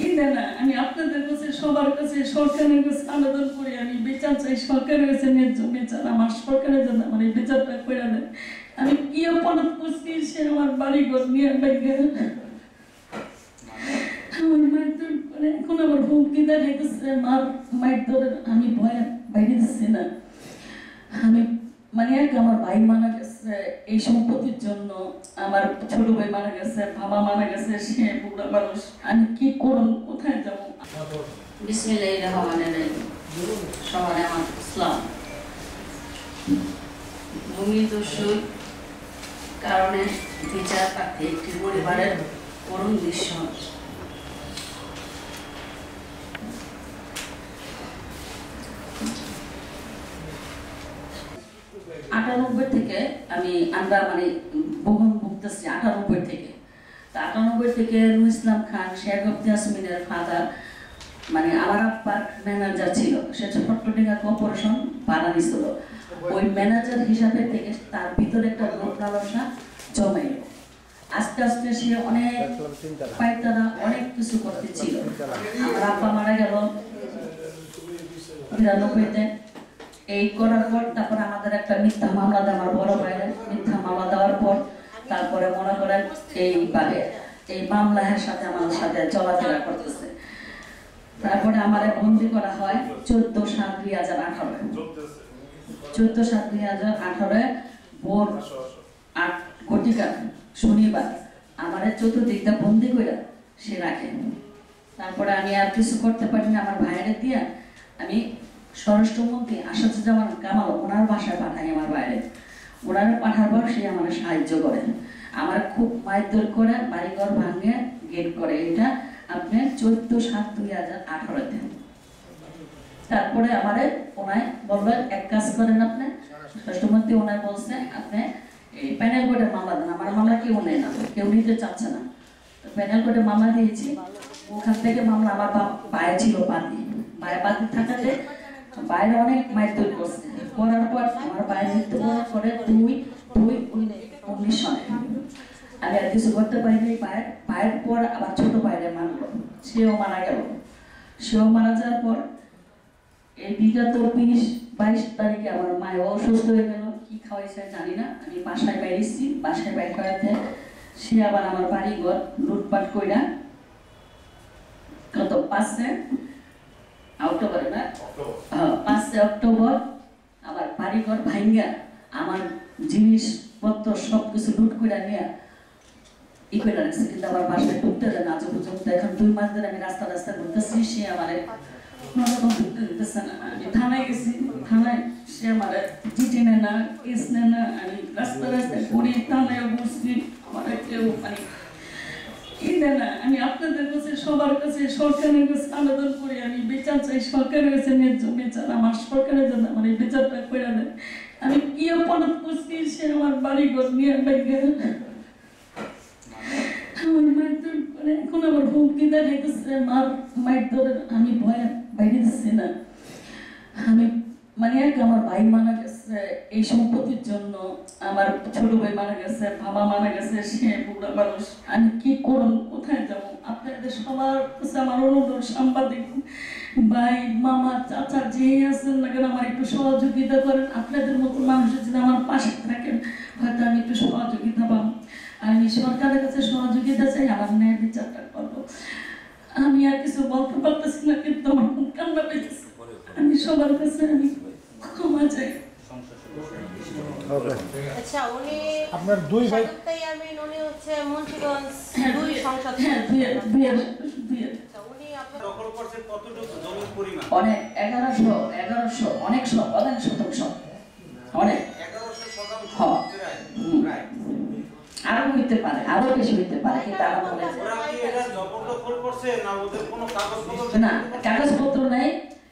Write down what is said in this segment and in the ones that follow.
এটা না আমি আপনাদের কাছে সবার কাছে সরকারের কাছে আবেদন করি, আমি বিচার চাই, সরকারের কাছে ন্যায্য বিচার, আমার সরকারের জন্য আমার এই বিচারটা করে দেয়। আমি কি অপরাধ করছি সে আমার বাড়ি ঘর নিয়ে বাইরে আমার মারধর করে, এখন আবার হুমকি দেখাইতেছে মারধর, আমি ভয় বাইরে দিচ্ছি না। আমি মানে আমার ভাই মারা গেছে এই সম্পত্তির জন্য, আমার ছোট ভাই মারা গেছে, বাবা মারা গেছে, সে বুড়া মানুষ, আমি কি করব, কোথায় যাব? বিসমিল্লাহির রহমানির রহিম। সবার আমার ইসলাম ভূমিদস্যুর কারণে বিচার প্রার্থী একটি পরিবারের করুণ দৃশ্য। 98 থেকে আমরা মানে ভোগন ভুগতেছি 98 থেকে। তা 98 থেকে নুর ইসলাম খান, শেখ আব্দুল ইয়াসমিনের ফাদার, মানে আমার আব্বার ম্যানেজার ছিল, সে চট্টগ্রাম কর্পোরেশন ভাড়া নিছিল। ওই ম্যানেজার হিসাবে থেকে তার ভিতরে একটা লোক লালসা জমাইল। আস্তে আস্তে সে অনেক পায়তারা অনেক কিছু করতে ছিল। আমার আব্বা মারা গেল 93-তে। এই করার পর তারপর আমাদের একটা মিথ্যা মামলা দেয়, আমার বড় ভাইয়ের মিথ্যা মামলা দেওয়ার পর তারপরে মনে করেন এইভাবে এই মামলার সাথে আমাদের সাথে চলাফেরা করতেছে। তারপরে আমার বন্দি করা হয় 14/7/2018 14/7/2018 ভোর 8 ঘটিকা শনিবার আমার চতুর্দিকটা বন্দি করে সে রাখে। তারপরে আমি আর কিছু করতে পারি না, আমার ভাইয়ের দিয়ে আমি স্বরাষ্ট্রমন্ত্রী আসাদুজ্জামান কামাল ওনার বাসায় পাঠাই। আমার বাইরে ওনার পাঠার পর সে আমার সাহায্য করেন, আমার খুব মারধর করে, বাড়িঘর ভাঙে, গেট করে। এটা আপনি 14/7/2018-তে। তারপরে আমারে ওনায় বললেন এক কাজ করেন, আপনি স্বরাষ্ট্রমন্ত্রী ওনায় বলছে আপনি এই প্যানেল কোর্টে মামলা দেন। আমার মামলা কেউ নেয় না, কেউ নিতে চাচ্ছে না। প্যানেল কোর্টে মামলা দিয়েছি। ওখান থেকে মামলা আমার পায়ে ছিল বাদী, পায়ে বাদী থাকাতে বাইরে অনেক মারধর করছে। করার পর আমার বাইরে মৃত্যু করে 2/2/19 সালে আমি আর কিছু করতে পারিনি। পায়ের পর আবার ছোট বাইরে মারলো, সেও মারা গেল। সেও মারা যাওয়ার পর এই বিগত 20-22 তারিখে আমার মায়ের অসুস্থ হয়ে গেল, কি খাওয়াইছে জানি না। আমি বাসায় বাইরেছি, বাসায় বাইর করাতে সে আবার আমার বাড়ি ঘর লুটপাট কইরা কত 5 অক্টোবরে না 5 অক্টোবর আবার বাড়িঘর ভাঙ্গা আমার জিনিসপত্র সবকিছু লুট করে নিয়ে ই করে রাখছে, কিন্তু আমার বাসায় ঢুকতে দেয় না আজ পর্যন্ত। এখন 2 মাস ধরে আমি রাস্তা ঘুরতেছি, সে আমার ঢুকতে দিতেছে না। আমি থানায় গেছি, থানায় সে আমার চিঠি নেয় না, কেস নেয় না। আমি রাস্তায় ঘুরি, থানায় ঘুরছি, আমার কেউ মানে এটা না আমি আপনাদের কাছে সবার কাছে সরকারের কাছে আবেদন করি, আমি বিচার চাই, সরকারের কাছে ন্যায্য বিচার, আমার সরকারের জন্য আমার এই বিচারটা করে দেয়। আমি কি অপরাধ করছি সে আমার বাড়ি ঘর নিয়ে বাইরে আমার মারধর করে, এখন আবার হুমকি দেখাইতেছে মারধর, আমি ভয় বাইরে দিচ্ছি না। আমি মানে আমার ভাই মারা গেছে এই সম্পত্তির জন্য, আমার ছোট ভাই মারা গেছে, বাবা মারা গেছে, সে বুড়া মানুষ, আমি কি করব, কোথায় যাব? আপনাদের সবার কাছে আমার অনুরোধ, সাংবাদিক ভাই, মামা, চাচা যে আছেন না কেন আমার একটু সহযোগিতা করেন। আপনাদের মতো মানুষের যদি আমার পাশে থাকেন হয়তো আমি একটু সহযোগিতা পাবো। আমি সরকারের কাছে সহযোগিতা চাই, আমার ন্যায় বিচারটা করবো। আমি আর কিছু বলতে পারতেছি না, কিন্তু আমার খুব কান্না পেয়েছে। আমি সবার কাছে আমি ক্ষমা চাই। আচ্ছা, উনি আপনার 2 ভাই উনি হচ্ছে মুন্সিগঞ্জ 2 সংসদ। উনি আপনার দখল করছে কতটুকু জমির পরিমাণ? অনেক 1100 অনেক শতাংশ, অনেক 1100 শতাংশ প্রায়। আরো হইতে পারে, আরো বেশি হইতে পারে, কিন্তু আমার মনে হয় ওরা কি এটা জবরদখল করছে না ওদের কোনো কাগজপত্র? না, কাগজপত্র নাই,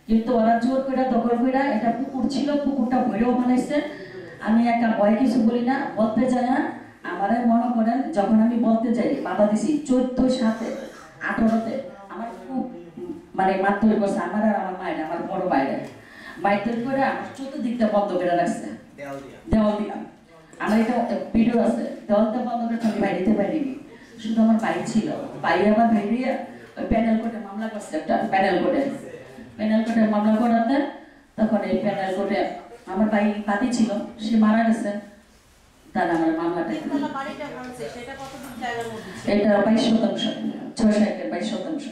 কিন্তু ওরা জোর করে দখল করে। এটা পুকুর ছিল, পুকুরটা ভরেও বানাইছে। আমি একা ভয় কিছু বলি না, বলতে যাই না। আমারে মনে করেন যখন আমি বলতে যাই বাধা দিছি 14/7/18-তে আমার খুব মানে মারধর করছে, আমার আর আমার মায়ের, আমার বড় বাইরে মারধর করে আমার চতুর্দিকটা বন্ধ করে রাখছে, দেওয়াল দিয়া। আমার এটা ভিডিও আছে, দেওয়ালটা বন্ধ করে আমি বাইরেতে পারিনি। শুধু আমার ভাই ছিল, ভাই আমার বাইরে ওই প্যানেল কোর্টে মামলা করছে একটা প্যানেল কোর্টে মামলা করাতে তখন এই প্যানেল কোর্টে আমার ভাই পাতি ছিল, সে মারা গেছে, তারা আমার মামলাটা তিনতলা বাড়িটা ভাঙছে, সেটা কতটুকু জায়গার মধ্যে ছিল? এটা 22%, 6 একের 22%।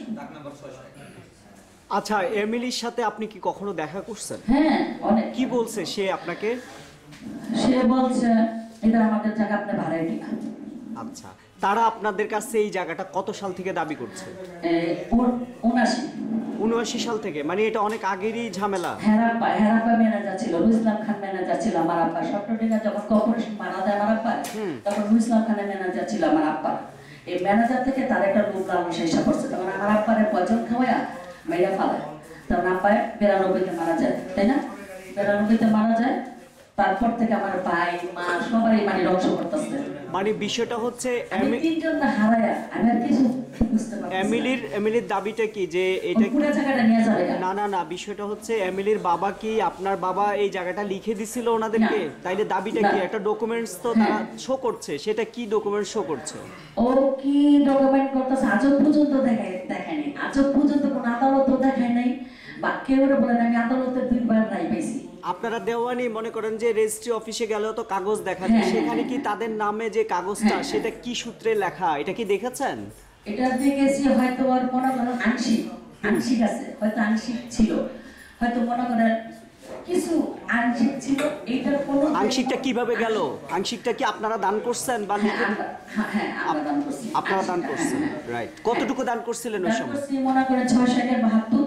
আচ্ছা, এমিলির সাথে আপনি কি কখনো দেখা করছেন? হ্যাঁ, অনেক। কি বলছে সে আপনাকে? সে বলছে এটা আমাদের জায়গা, আপনি ভাড়ায় দিন। আচ্ছা, তারা আপনাদের কাছে এই জায়গাটা কত সাল থেকে দাবি করছে? 79 সাল থেকে, মানে এটা অনেক আগেরই ঝামেলা। হেরাপ্পা ম্যানেজার ছিল, রুইসলাম খান ম্যানেজার ছিল আমার আব্বা। সপ্তডিঙ্গা যখন কর্পোরেশন মারা যায় আমার আব্বা, তখন রুইসলাম খানের ম্যানেজার ছিল আমার আব্বা। এই ম্যানেজার থেকে তার একটা লোক লালন শেষা করছে, তখন আমার আব্বারে পয়জন খাওয়া মেয়েরা ফালায়। তখন আব্বায় 92-তে মারা যায়, তাই না? 92-তে মারা যায়, তারপর থেকে আমার ভাই মা সবারই মানে ধ্বংস করতেছে। মানে বিষয়টা হচ্ছে আমি তিনজনটা হারায়া আমি আর কিছু বুঝতে পারছি না। এমিলির দাবিটা কি যে এটা পুরো জায়গাটা নিয়ে যাবে না, বিষয়টা হচ্ছে এমিলির বাবা কি আপনার বাবা এই জায়গাটা লিখে দিছিল ওনাদেরকে? তাইলে দাবিটা কি? একটা ডকুমেন্টস তো তারা শো করছে, সেটা কি ডকুমেন্ট শো করছে? ও কি ডকুমেন্ট করতেছে আজব পর্যন্ত দেখায়নি, আজব পর্যন্ত কোন আদালতও দেখায় নাই, বা কেউ বলে না আমি আদালতে 2বার রায় পাইছি। আপনারা দেওয়ানি মনে করেন যে রেজিস্ট্রি অফিসে গেলেও তো কাগজ দেখা যায়, সেখানে কি তাদের নামে যে কাগজটা সেটা কি সূত্রে লেখা, এটা কি দেখেছেন? এটা দেখেছি, হয়তো আর মনে করেন আংশিক আছে, হয়তো আংশিক ছিল, হয়তো মনে করেন কিছু আংশিক ছিল। এইটার কোনো আংশিকটা কিভাবে গেল? আংশিকটা কি আপনারা দান করছেন বা আপনারা দান করছেন? রাইট, কতটুকু দান করছিলেন ওই সময়? মনে করেন 672,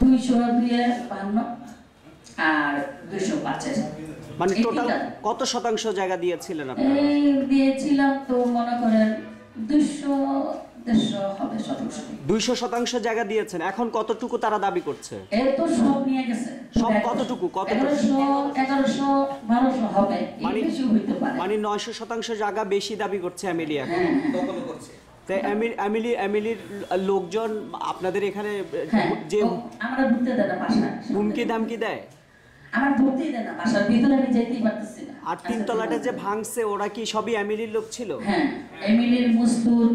252 আর 250। মানে টোটাল কত শতাংশ জায়গা দিয়েছিলেন আপনারা? এই দিয়েছিলাম তো মনে করেন 200-150 হবে শতাংশ। 200% জায়গা দিয়েছেন। এখন কতটুকু তারা দাবি করছে? এই তো সব নিয়ে গেছে। সব কতটুকু? 1100-1200 হবে, এই বেশি হইতে পারে। মানে 900% জায়গা বেশি দাবি করছে এমিলি এখন। দখল করছে। তাই এমিলির লোকজন আপনাদের এখানে যে আমরা ঢুকতে দেয় না বাসা, হুমকি দামকি দেয়? আমার ঢুকতেই দেয় না বাসার ভিতরে, আমি যেতেই পারতেছি না। আর তিনতলাটা যে ভাঙছে ওরা কি সবই এমিলির লোক ছিল? হ্যাঁ, এমিলির মুস্তুর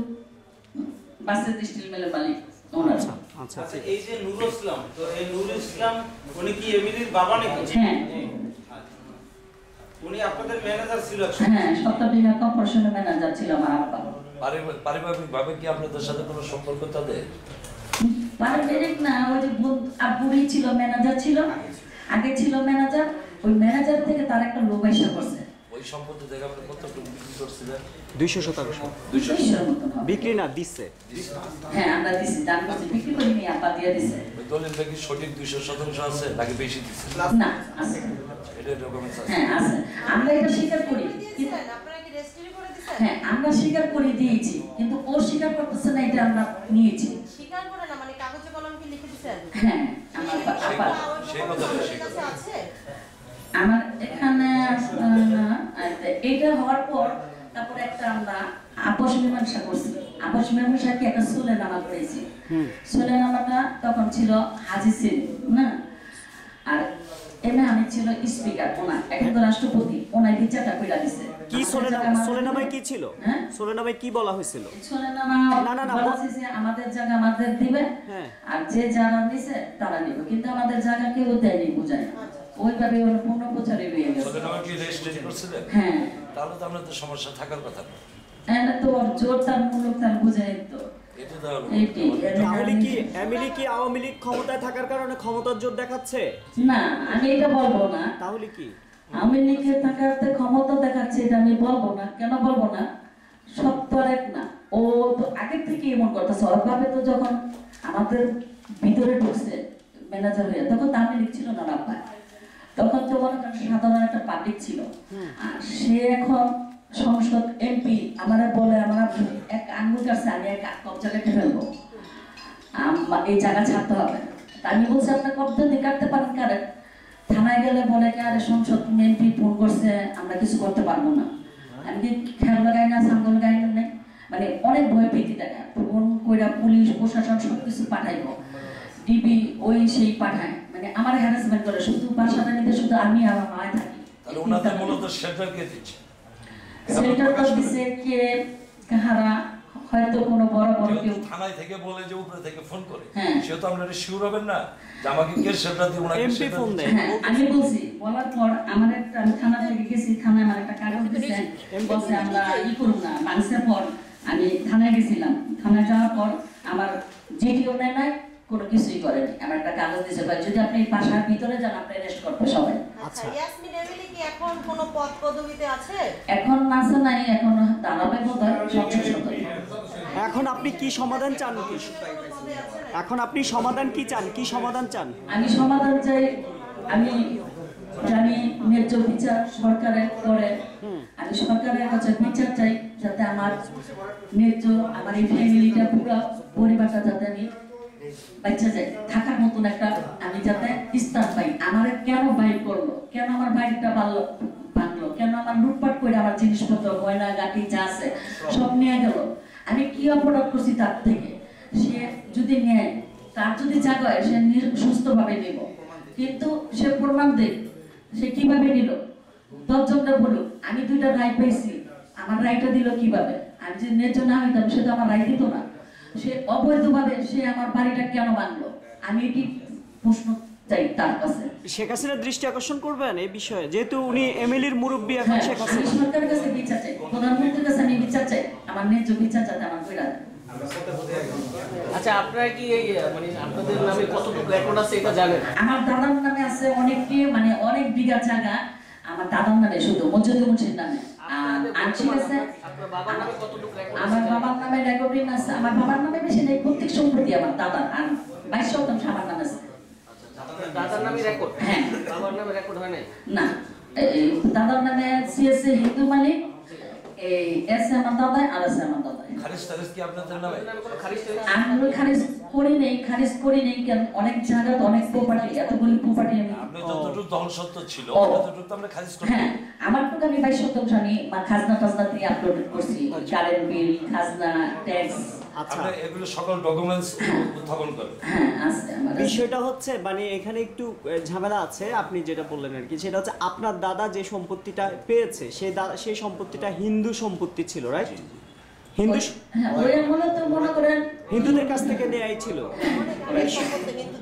বাসে স্টিল মিলের মালিক ওনার। আচ্ছা, আচ্ছা, এই যে নুরুল ইসলাম, তো এই নুরুল ইসলাম উনি কি এমিলির বাবা নাকি? হ্যাঁ, উনি আপনাদের ম্যানেজার ছিল? হ্যাঁ, সপ্তডিঙ্গা কর্পোরেশনের ম্যানেজার ছিল আমার আব্বা। পারিবারিকভাবে কি আপনাদের সাথে কোনো সম্পর্ক তাদের? পারিবারিক না, ওই যে আব্বুরই ছিল ম্যানেজার, ছিল আগে ছিল ম্যানেজার, ওই ম্যানেজার থেকে তার একটা লোক এসে করছে। ওই সম্পত্তি থেকে আপনি কতটুকু বিক্রি করছিলেন? 200%। 200 মতন হবে। বিক্রি না, দিচ্ছে। হ্যাঁ, আমরা দিছি, দান করছি, বিক্রি করিনি, আব্বা দিয়ে দিছে। ওই দলিলটা কি সঠিক 200% আছে নাকি বেশি দিচ্ছে? না, আছে। এটা ডকুমেন্টস আছে? হ্যাঁ, আছে। আমরা এটা স্বীকার করি। আপনারা কি রেজিস্ট্রি করে দিয়েছেন? হ্যাঁ, আমরা স্বীকার করে দিয়েছি, কিন্তু ও স্বীকার করতেছে না, এটা আমরা নিয়েছি। স্বীকার করে না মানে কাগজে কলম কি লিখে দিয়েছেন? হ্যাঁ, আমার আপা সেই কথা আছে। আমার এখানে এটা হওয়ার পর তারপরে একটা আমরা আপোষ মীমাংসা করছি। আপোষ মীমাংসা কি একটা সুলেনামা করেছি। সুলেনামাটা তখন ছিল হাজি সেলিম না, আর আমি ছিল স্পিকার, ওনার এখন তো রাষ্ট্রপতি, ওনার বিচারটা কইরা দিছে। কি সোলেনামায় কি ছিল? হ্যাঁ, সোলেনামায় কি বলা হয়েছিল? সোলেনামা না, বলা হয়েছে আমাদের জায়গা আমাদের দিবে, আর যে যারা দিছে তারা নিবে, কিন্তু আমাদের জায়গা কেউ দেয়নি, বুঝায় না। ওইভাবে পূর্ণ প্রচারে রয়ে গেছে। সোলেনামা কি রেজিস্ট্রি করছিলেন? হ্যাঁ, তাহলে তো আপনাদের সমস্যা থাকার কথা না। এটা তো জোর তার মূলক তার বুঝাই তো। তাহলে কি এমিলি কি আওয়ামী লীগ ক্ষমতায় থাকার কারণে ক্ষমতার জোর দেখাচ্ছে? না, আমি এটা বলবো না। তাহলে কি আওয়ামী লীগের থাকাতে ক্ষমতা দেখাচ্ছে, এটা আমি বলবো না। কেন বলবো না? সত্য এক না, ও তো আগে থেকে এমন করতেছে। ওইভাবে তো যখন আমাদের ভিতরে ঢুকছে ম্যানেজার হয়ে, তখন তো আওয়ামী লীগ ছিল না রাব্বা, তখন তো মনে করেন সাধারণ একটা পাবলিক ছিল। আর সে এখন সংসদ এমপি, আমারা বলে আমার এক আঙ্গুল কাছে আমি এক কবজা কেটে ফেলবো, এই জায়গা ছাড়তে হবে। আমি বলছি আপনি কবজা দিয়ে কাটতে পারেন, কারেন। থানায় গেলে বলে কি আরে সংসদ এমপি ফোন করছে, আমরা কিছু করতে পারবো না। আমি কি খেয়াল লাগাই না, সাঙ্গল গাই না, মানে অনেক ভয় পেতে দেখা। ফোন কইরা পুলিশ প্রশাসন সবকিছু পাঠাইবো, ডিবি ওই সেই পাঠায়, মানে আমার হ্যারাসমেন্ট করে। শুধু বাসাটা নিতে শুধু আমি আমার মায় থাকি। তাহলে ওনাদের মূলত শেল্টার কে দিচ্ছে? সেন্টার তো দিছে কে কাহারা হয়তো কোনো বড় বড় কেউ যেহেতু থানায় থেকে বলে যে উপরে থেকে ফোন করে, হ্যাঁ। সে তো আপনারা শিওর হবেন না যে আমাকে কে সেটা দিয়ে ওনাকে এমপি সেটা ফোন দিয়ে- দেয়। হ্যাঁ আমি বলছি, বলার পর আমার একটা, আমি থানা থেকে গেছি, থানায় আমার একটা কাগজ দিচ্ছেন, বলছে আমরা করুন না, মানুষের পর আমি থানায় গেছিলাম, থানায় যাওয়ার পর আমার জিডিও নেয় নাই, কোনো কিছুই করেনি, আমার একটা কাগজ দিয়েছে, বলে যদি আপনি বাসার ভিতরে যান আপনি অ্যারেস্ট করবে সবাই। আচ্ছা, ইয়াসমিন এমিলি কি এখন কোনো পদ পদবিতে আছে? এখন আছে নাই, এখন দাঁড়াবে বোধ হয় সংসদ সদস্য। এখন আপনি কি সমাধান চান? কি এখন আপনি সমাধান কি চান? কি সমাধান চান? আমি সমাধান চাই, আমি জানি ন্যায্য বিচার সরকারের করে, আমি সরকারের কাছে বিচার চাই, যাতে আমার ন্যায্য, আমার এই ফ্যামিলিটা, পুরো পরিবারটা যাতে আমি বাচ্চা যাই, থাকার মতন একটা আমি যাতে স্থান পাই। আমার কেন বাইর করলো, কেন আমার বাড়িটা ভাঙলো, কেন আমার লুটপাট করে আমার জিনিসপত্র, গয়না গাটি যা আছে সব নিয়ে গেল, আমি কি অপরাধ করছি তার থেকে? সে যদি নেয়, তার যদি জায়গা হয় সে সুস্থভাবে নেব, কিন্তু সে প্রমাণ দেয় সে কিভাবে নিল, 10 জনটা বলুক আমি 2টা রায় পাইছি, আমার রায়টা দিল কিভাবে? আমি যদি ন্যায্য না হইতাম সে তো আমার রায় দিত না, সে অবৈধভাবে সে আমার বাড়িটা কেন ভাঙলো? আমি এটি প্রশ্ন চাই তার কাছে। শেখ হাসিনার দৃষ্টি আকর্ষণ করবেন এই বিষয়ে, যেহেতু উনি এমএলএর মুরব্বী এখন হ্যাঁ, শেখ আমি হাসিনা। সরকারের কাছে বিচার চাই, প্রধানমন্ত্রীর কাছে আমি বিচার চাই, আমার ন্যায্য বিচার চাই আমার কইরা দেন। আচ্ছা, আপনারা কি এই মানে আপনাদের নামে কতটুকু রেকর্ড আছে এটা জানেন? আমার দাদার নামে আছে অনেকটি, মানে অনেক বিঘা জায়গা আমার দাদার নামে, শুধু মজুদ মুন্সির নামে। আর আনছি আছে আপনার বাবার নামে কতটুকু রেকর্ড আমার আছে? বাবার নামে রেকর্ডিং আছে, আমার বাবার নামে বেশি নেই, প্রত্যেক সম্পত্তি আমার দাদার, আর 22% আমার নামে আছে। আপনার দাদার নামে রেকর্ড? হ্যাঁ। বাবার নামে রেকর্ড হয় নাই? না, এই দাদার নামে সিএসএ হিন্দু মালিক, এই এস আমার দাদা আর এস আমার দাদা। খারিজ টারিজ কি আপনাদের নামে? আপনার নামে কোনো খারিজ টারিজ? আমি খারিজ করি নেই কেন, অনেক জায়গা অনেক প্রপার্টি, এতগুলি প্রপার্টি আমি, আপনি যতটুকু দহন সত্য ছিল ও। ততটুকু তো আমরা খারিজ করতে হ্যাঁ আমার তো আমি 22% আমি খাজনা টাজনা দিয়ে আপলোড করছি, কারেন্ট বিল, খাজনা, ট্যাক্স। আচ্ছা, আমরা এগুলো সকল ডকুমেন্টস উত্থাপন করি। হ্যাঁ আছে আমার আছে। বিষয়টা হচ্ছে মানে এখানে একটু ঝামেলা আছে, আপনি যেটা বললেন আর কি, সেটা হচ্ছে আপনার দাদা যে সম্পত্তিটা পেয়েছে সেই সম্পত্তিটা হিন্দু সম্পত্তি ছিল, রাইট? হিন্দু হ্যাঁ ওই আমলে তো মনে করেন হিন্দুদের কাছ থেকে নেয়াই ছিল।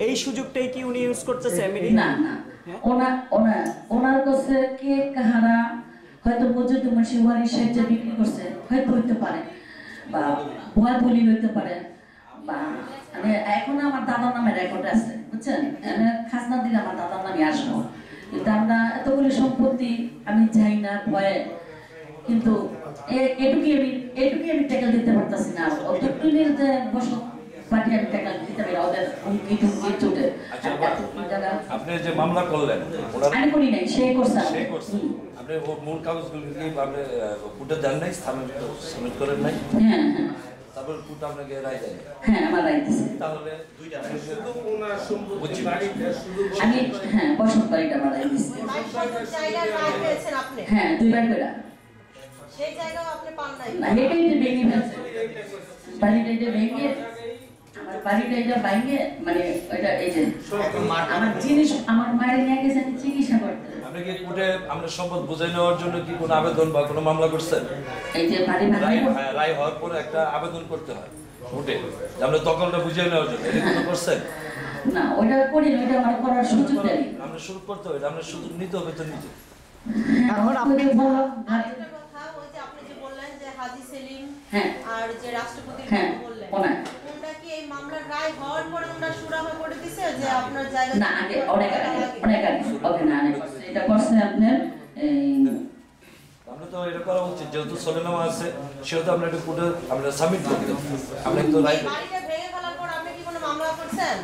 এই সুযোগটাই কি উনি ইউজ করতেছে এমনি? না না, ওনার কাছে কে কাহারা হয়তো মজুদ মুন্সি ওয়ারি সাহেব যে বিক্রি করছে হয়তো হইতে পারে, বা ভুয়া দলিল হইতে পারে, বা মানে এখন আমার দাদার নামে রেকর্ড আছে, বুঝছেন? খাজনা দিলে আমার দাদার নামে আসবো, কিন্তু আমরা এতগুলি সম্পত্তি আমি যাই না ভয়ে, কিন্তু এটুকুই আমি টাকা দিতে পারতাছি না, অতটুকুনের যে বসত পার্টি আমি টাকা দিতে পারি, ওদের হুমকি টুমকি চোটে। আচ্ছা, আপনি যে মামলা করলেন ওনার আমি করি নাই, সে করছে। সে করছে, আপনি ও মূল কাগজগুলো কি আপনি কোর্টে দেন নাই, সাবমিট করেন নাই? হ্যাঁ হ্যাঁ তারপর কোর্ট আপনাকে রায় দেয়? হ্যাঁ আমার রাইট দিছে। তাহলে বুঝছি। আমি হ্যাঁ বসত বাড়িটা আমার রাইট দিছে। 22 জায়গায় রায় পেয়েছেন আপনি? হ্যাঁ 2বার করে। সেই জায়গাও আপনি পান নাই? না এটাই যে ভেঙে ফেলছে, বাড়িটা এটা ভেঙে, আমার বাড়িটা এটা ভেঙে, মানে ওইটা এই যে আমার জিনিস আমার মায়ের নিয়ে গেছে আমি চিকিৎসা করতে। আপনি কি কোর্টে আমরা সম্পদ বুঝাই নেওয়ার জন্য কি কোনো আবেদন বা কোনো মামলা করছেন? এই যে বাড়ি রায় ভাঙে রায় হওয়ার পরে একটা আবেদন করতে হয় কোর্টে যে আমরা দখলটা বুঝিয়ে নেওয়ার জন্য, এটা কোনো করছেন? না ওইটা করি না, ওইটা আমার করার সুযোগ দেয়। আমরা শুরু করতে হবে, আমরা শুধু নিতে হবে তো নিতে। এখন আপনি আরেকটা কথা, ওই যে আপনি যে বললেন যে হাজী সেলিম হ্যাঁ আর যে রাষ্ট্রপতির হ্যাঁ কথা বললেন, ওনার কোনটা কি এই মামলার রায় হওয়ার পরে ওনার সুরাহা করে দিছে যে আপনার জায়গা? না আগে অনেক আগে ওকে না এটা করছে আপনার এই আমরা তো এটা করা উচিত, যেহেতু সলেনামা আছে সেহেতু আমরা এটা কোর্টে আমরা সাবমিট করতে হবে। আমরা তো রাইট বাড়িটা ভেঙে ফেলার পর আপনি কি কোনো মামলা করছেন?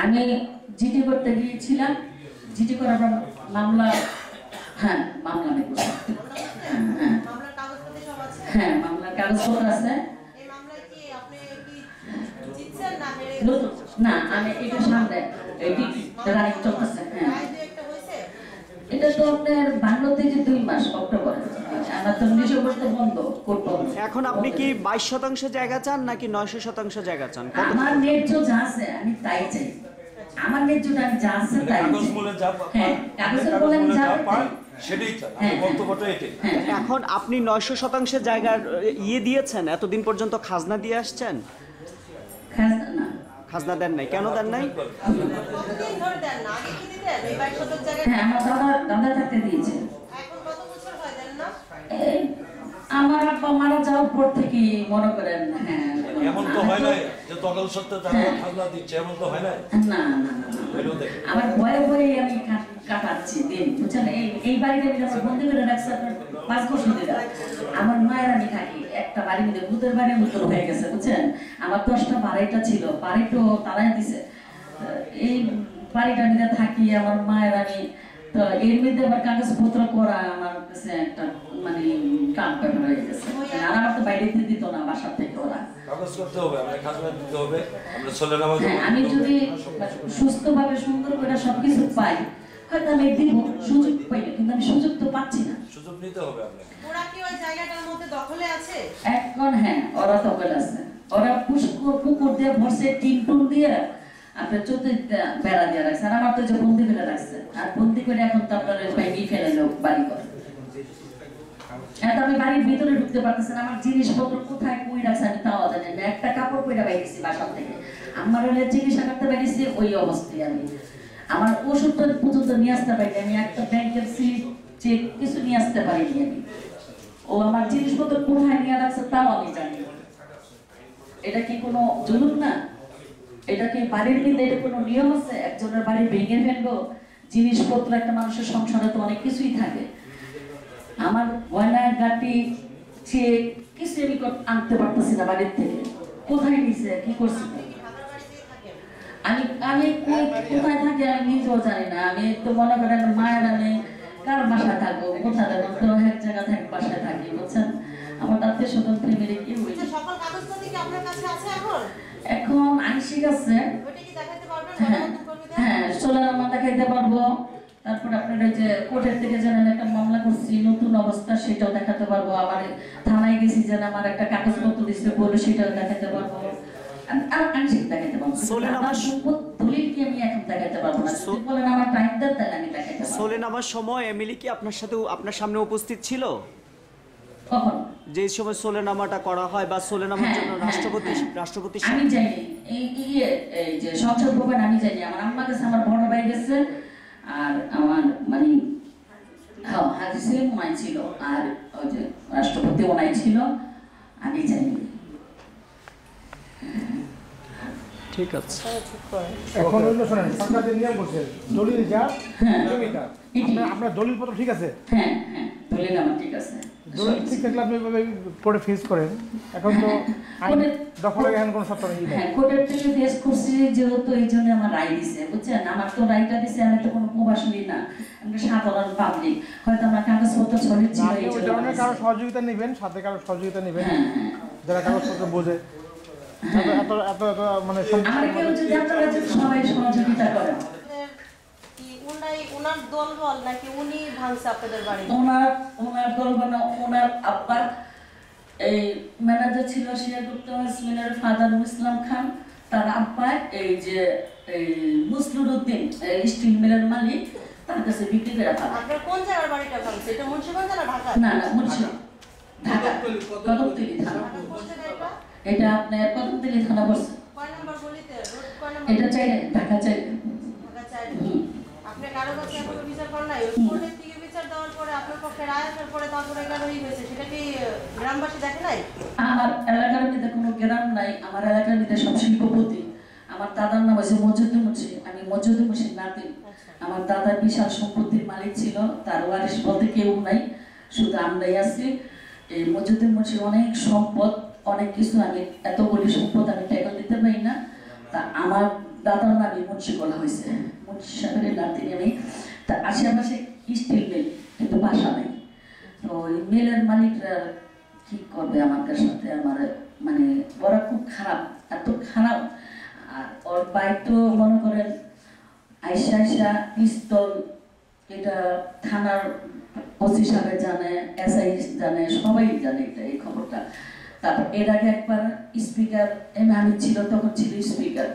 আমি জিডি করতে গিয়েছিলাম, জিডি করার পর মামলা, হ্যাঁ মামলা আমি করছি। মামলার কাগজপত্র সব আছে? হ্যাঁ মামলার কাগজপত্র আছে। এই মামলায় কি আপনি কি জিতছেন না হেরে নতুন না আমি এটা সামনে এটি রায় চলতেছে। হ্যাঁ রায় দুই একটা হয়েছে? এটা তো আপনার বাংলাতে যে 2 মাস অক্টোবর, আমরা তো 19 বছর বন্ধ করবো। এখন আপনি কি 22% জায়গা চান নাকি 900% জায়গা চান? আমার ন্যায্য যা আছে আমি তাই চাই, আমার ন্যায্যটা আমি যা আছে তাই কাগজ চাই। মূলে যা হ্যাঁ কাগজের বলে আমি যা পাই সেটাই চাই, আমার বক্তব্যটা এটাই। এখন আপনি 900% জায়গার দিয়েছেন, এতদিন পর্যন্ত খাজনা দিয়ে আসছেন? খাজনা না, খাজনা দেন নাই, কেন দেন নাই? কতদিন ধরে দেন না? আগে কি দিতেন? এই 22 শতক জায়গায় হ্যাঁ আমার দাদা থাকতে দিয়েছে। এখন কত বছর হয় দেন না? এই আমার আব্বা মারা যাওয়ার পর থেকে মনে করেন, হ্যাঁ এমন তো হয় নাই যে তখন সত্ত্বেও তারা খাজনা দিচ্ছে, এমন তো হয় নাই। না না না, এটাও দেখেন। আমার ভয়ে ভয়ে আমি কাটাচ্ছি দিন, বুঝছেন? এই বাড়িতে আমি যখন বন্দি করে রাখছি আপনার 5 বছর ধরে, আমার মায়ের আমি থাকি একটা বাড়ির মধ্যে, ভূতের বাড়ির মতো হয়ে গেছে, বুঝছেন? আমার 10টা বাড়িটা ছিল, বাড়িটো তারাই দিছে, এই বাড়িটা নিয়ে থাকি আমার মায়ের আমি। তো এর মধ্যে আবার কাগজপত্র করা আমার কাছে একটা মানে কাম ব্যাপার হয়ে গেছে, আর আমার তো বাইরে দিত না বাসা থেকে ওরা। কাগজ করতে হবে, আমরা খাজনা দিতে হবে, আমরা চলে নামাজ হ্যাঁ, আমি যদি সুস্থভাবে সুন্দর করে সবকিছু পাই হয়তো আমি দিব, সুযোগ পাই না, কিন্তু আমি সুযোগ তো পাচ্ছি না। সুযোগ নিতে হবে আপনাকে। ওরা কি ওই জায়গাটার মধ্যে দখলে আছে? এখন হ্যাঁ ওরা দখল আছে, ওরা পুকুর দিয়ে ভরছে, টিন টুন দিয়ে আপনার চতুর্দিকে বেড়া দিয়ে রাখছে, আর আমার তো যে বন্দি করে রাখছে, আর বন্দি করে এখন তো আপনার বাইরে ফেলে লোক বাড়ি করে। এখন আমি বাড়ির ভিতরে ঢুকতে পারতেছি না, আমার জিনিসপত্র কোথায় কই রাখছে আমি তাও জানি না, একটা কাপড় কইরা বাইরেছি বাসা থেকে, আমার হলে চিকিৎসা করতে পারিছি ওই অবস্থায় আমি, আমার ওষুধটা পর্যন্ত নিয়ে আসতে পারিনি আমি, একটা ব্যাংকের সিট চেক কিছু নিয়ে আসতে পারিনি আমি, ও আমার জিনিসপত্র কোথায় নিয়ে রাখছে তাও আমি জানি না। এটা কি কোনো জুলুম না? এটা কি বাড়ির মধ্যে এটা কোনো নিয়ম আছে? একজনের বাড়ি ভেঙে ফেলবো, জিনিসপত্র, একটা মানুষের সংসারে তো অনেক কিছুই থাকে, আমার গয়না গাটি চেক কিছু আমি আনতে পারতেছি না বাড়ির থেকে, কোথায় নিছে কি করছি আমি, আমি কোথায় থাকি আমি নিজেও জানি না। আমি তো মনে করেন মায়ের আমি কার বাসায় থাকবো, কোথায় থাকবো, তো এক জায়গা থেকে বাসায় থাকি, বুঝছেন? আমার আত্মীয় স্বজন ফ্যামিলি কি হয়েছে, আচ্ছা, সকল কাগজপত্র কি আপনার কাছে আছে এখন? এখন আংশিক আছে। ওইটা কি দেখাতে পারবেন হ্যাঁ গণমাধ্যম কর্মীদের? হ্যাঁ, সোলার দেখাইতে পারবো, তারপর আপনার ওই যে কোর্টের থেকে যেন একটা মামলা করছি নতুন অবস্থা সেটাও দেখাতে পারবো, আবার থানায় গেছি যেন আমার একটা কাগজপত্র দিচ্ছে বলে সেটাও দেখাতে পারবো, আর আংশিক দেখাতে পারবো। আমার সম্পদ দলিল কি আমি এখন দেখাতে পারবো না, যদি বলেন আমার টাইম দেন তাহলে আমি দেখাতে পারবো। চলে নামার সময় এমিলি কি আপনার সাথে আপনার সামনে উপস্থিত ছিল? কখন? যে সময় চলে নামাটা করা হয় বা চলে নামার জন্য রাষ্ট্রপতি আমি জানি, এই যে সংসদ ভবন আমি জানি, আমার আম্মা গেছে, আমার বড় ভাই গেছে, আর আমার মানে হ্যাঁ হাজি সেলিম ওনাই ছিল, আর ওই যে রাষ্ট্রপতি ওনাই ছিল, আমি জানি। ঠিক আছে। এখন হইল শোনেন, সরকার যে নিয়ম করছে দলিল যা হ্যাঁ। জমিটা, আপনার দলিলপত্র ঠিক আছে? হ্যাঁ হ্যাঁ, দলিল আমার ঠিক আছে, দলিল ঠিক থাকলে আপনি এভাবে কোর্টে ফেস করেন। এখন তো আইন দখলে এখন কোনো সত্য নেই। হ্যাঁ, কোর্টের থেকে ফেস করছি যেহেতু এই জন্য আমার রায় দিছে, বুঝছেন? আমার তো রায়টা দিছে, আমি তো কোনো প্রবাসী না, আমি সাধারণ পাবলিক, হয়তো আমার কাগজপত্র ছড়িয়ে ছিল আপনি ওই ধরনের কারো সহযোগিতা নেবেন, সাথে কারো সহযোগিতা নেবেন যারা কাগজপত্র বোঝে, এত এত এত মানে আমার কেউ যদি আপনারা যদি সবাই সহযোগিতা করেন। কি উনার দলবল নাকি উনি ভাঙছে আপনাদের বাড়ি? ওনার দলবানা, ওনার আব্বা এই ম্যানেজার ছিল শিয়াগুপ্ত মিলের ফাদার ইসলাম খান, তার আব্বা এই যে এই মুসলুর উদ্দিন স্টিল মিলের মালিক, তার কাছে বিক্রি করে ফেলা। আপনার কোন জায়গার বাড়িটা ভাঙছে? এটা মুন্সিগঞ্জ না ঢাকা? না না, মুন্সি ঢাকা, কদমতলী থানা। কোন জায়গা এটা? এটা আপনার কদমতলী থানা পড়ছে। কয় নম্বর গলিতে? রোড কয় নম্বর? এটা চাইলে ঢাকা চাইলে। ঢাকা 4। আপনি কারো কাছে এখনো বিচার করেন নাই? ওই কোর্টের থেকে বিচার দেওয়ার পরে আপনার পক্ষে রায় আসার পরে তারপরে এগারোই হয়েছে, সেটা কি গ্রামবাসী দেখে নাই? আমার এলাকার মধ্যে কোনো গ্রাম নাই, আমার এলাকার মধ্যে সব শিল্পপতি। আমার দাদার নাম হচ্ছে মজুদ্দিন মুন্সি, আমি মজুদ্দিন মুন্সির নাতি। আমার দাদা বিশাল সম্পত্তির মালিক ছিল, তার ওয়ারিশ বলতে কেউ নাই, শুধু আমরাই আছি। এই মজুদ্দিন মুন্সির অনেক সম্পদ, অনেক কিছু, আমি এতগুলি সম্পদ আমি টাকা দিতে পারি না। তা আমার দাদার নামে মুন্সি বলা হয়েছে, মুন্সি সাহেবের নাতি আমি। তা আশেপাশে স্টিল মিল, কিন্তু বাসা নেই। তো ওই মিলের মালিকরা কি করবে আমাদের সাথে, আমার মানে ওরা খুব খারাপ, এত খারাপ। আর ওর বাইক তো মনে করেন আইসা পিস্তল, এটা থানার ওসি সাহেব জানে, এসআই জানে, সবাই জানে এটা, এই খবরটা। তারপর এর আগে একবার স্পিকার আমি ছিল, তখন ছিল স্পিকার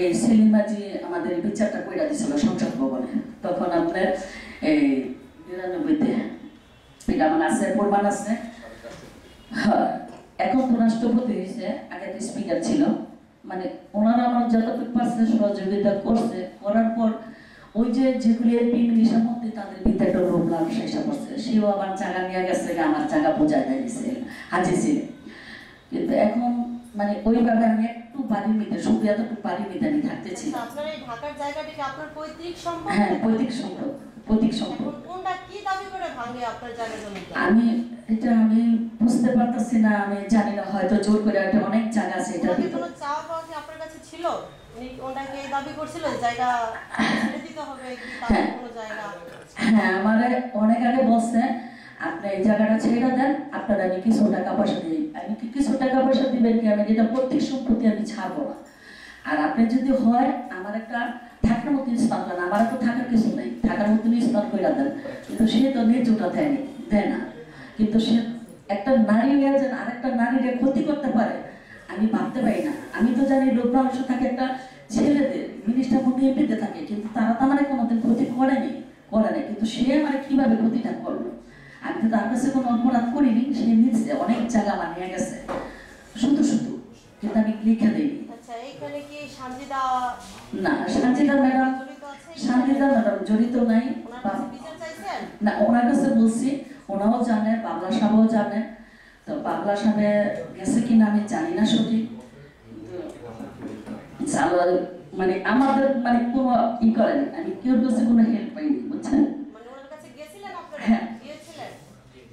এই সেলিমাজি আমাদের বিচারটা কইরা দিয়েছিল সংসদ ভবনে, তখন আপনার এই 99-তে এটা আমার আছে, প্রমাণ আছে। হ্যাঁ, এখন তো রাষ্ট্রপতি হয়েছে, আগে তো স্পিকার ছিল। মানে ওনারা আমার যতটুকু পারছে সহযোগিতা করছে, করার পর ওই যে যেগুলি এমপি মিনিস্টার মধ্যে তাদের ভিতরে একটা লোভ লালসা করছে, সেও আবার জায়গা নিয়ে গেছে, আমার জায়গা বোঝায় দিয়েছে হাজি ছিল। কিন্তু এখন মানে ওইভাবে আমি একটু বাড়ির মিতে, শুধু এতটুকু বাড়ির মিতে আমি থাকতেছি। আচ্ছা, আপনার এই ঢাকার জায়গাটিকে আপনার পৈতৃক সম্পদ? হ্যাঁ, পৈতৃক সম্পদ, পৈতৃক সম্পদ। এখন কোনটা কি দাবি করে ভাঙে আপনার জায়গা জমিটা? আমি বুঝতে পারতেছি না, আমি জানি না, হয়তো জোর করে একটা অনেক জায়গা আছে এটা ওনার কি ভিতরে। কোনো চাওয়া পাওয়া কি আপনার কাছে ছিল? উনি ওনাকে এই দাবি করছিল জায়গা ছেড়ে দিতে হবে কি তার কোনো জায়গা? হ্যাঁ, আমারে অনেক আগে বলছে আপনি এই জায়গাটা ছেড়ে দেন, আপনার আমি কিছু টাকা পয়সা দিই। আমি কি কিছু টাকা পয়সা দিবেন কি, আমি এটা প্রত্যেক সম্পত্তি আমি ছাড়বো না। আর আপনি যদি হয় আমার একটা থাকার মতো স্থান দেন, আমার তো থাকার কিছু নেই, থাকার মতো স্থান করে দেন। কিন্তু সে তো নিজটা দেয়নি, দেয় না। কিন্তু সে একটা নারী হয়ে যেন আরেকটা নারীকে ক্ষতি করতে পারে আমি ভাবতে পারি না। আমি তো জানি লোক মানুষ থাকে একটা ছেলেদের মিনিস্টার মধ্যে এমপিতে থাকে, কিন্তু তারা তো আমার কোনোদিন ক্ষতি করেনি, কিন্তু সে আমার কিভাবে ক্ষতিটা করলো। আমি তো তার কাছে কোনো অপরাধ করিনি, সে নিচ্ছে অনেক জায়গা আমার নিয়ে গেছে শুধু শুধু, কিন্তু আমি লিখে দিইনি। আচ্ছা, এইখানে কি সানজিদা না, সানজিদা ম্যাডাম, জড়িত আছে? সানজিদা ম্যাডাম জড়িত নাই। ওনার কাছে বিচার চাইছেন? না, ওনার কাছে বলছি, ওনাও জানে, বাবলা সাহেবও জানে। তো বাবলা সাহেব গেছে কিনা আমি জানি না সঠিক, মানে আমাদের মানে কোনো ই করেনি, আমি কেউ কাছে কোনো হেল্প পাইনি, বুঝছেন? মানে ওনার কাছে গেছিলেন আপনারা? হ্যাঁ। গিয়েছিলেন?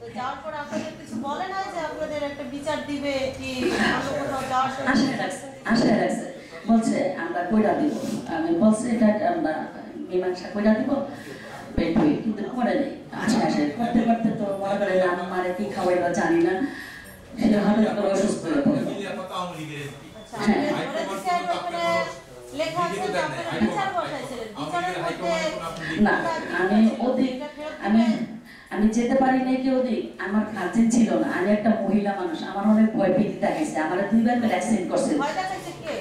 তো যাওয়ার পর আপনাদের কিছু বলে না যে আপনাদের একটা বিচার দিবে কি অন্য কোথাও যাওয়ার সময়? আশায় রাখছে, বলছে আমরা কইরা দিব। আমি বলছি এটা আমরা মীমাংসা কইরা দিব, পেট হয়ে, কিন্তু করে নেই। আশায় করতে করতে তো মনে করে আমার কি খাওয়াইবা জানি না, সে হঠাৎ করে অসুস্থ হয়ে পড়ে। আচ্ছা, আপনি ধরে দিচ্ছেন ওখানে লেখা আছে যে আপনারা বিচার বসাইছিলেন। বিচারের মধ্যে না, আমি ওদিক আমি যেতে পারি নাই কি ওদিক, আমার কাজিন ছিল না, আমি একটা মহিলা মানুষ, আমার অনেক ভয় ভীতি দেখাইছে, আমার 2 বার করে অ্যাক্সিডেন্ট করছে। ভয় দেখাইছে কে?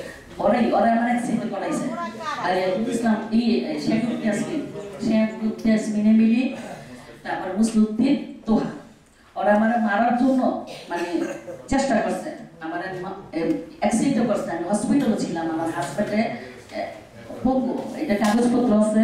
ওরাই আমার অ্যাক্সিডেন্ট করাইছে। আর ইসলাম শেখুল ইয়াসমিনে মিলি, তারপর মুসলুদ্দিন তোহা, ওরা আমার মারার জন্য মানে চেষ্টা করছে, আমার অ্যাক্সিডেন্ট করছে। আমি হসপিটালও ছিলাম, আমার হাসপাতালে পঙ্গু, এটা কাগজপত্র আছে।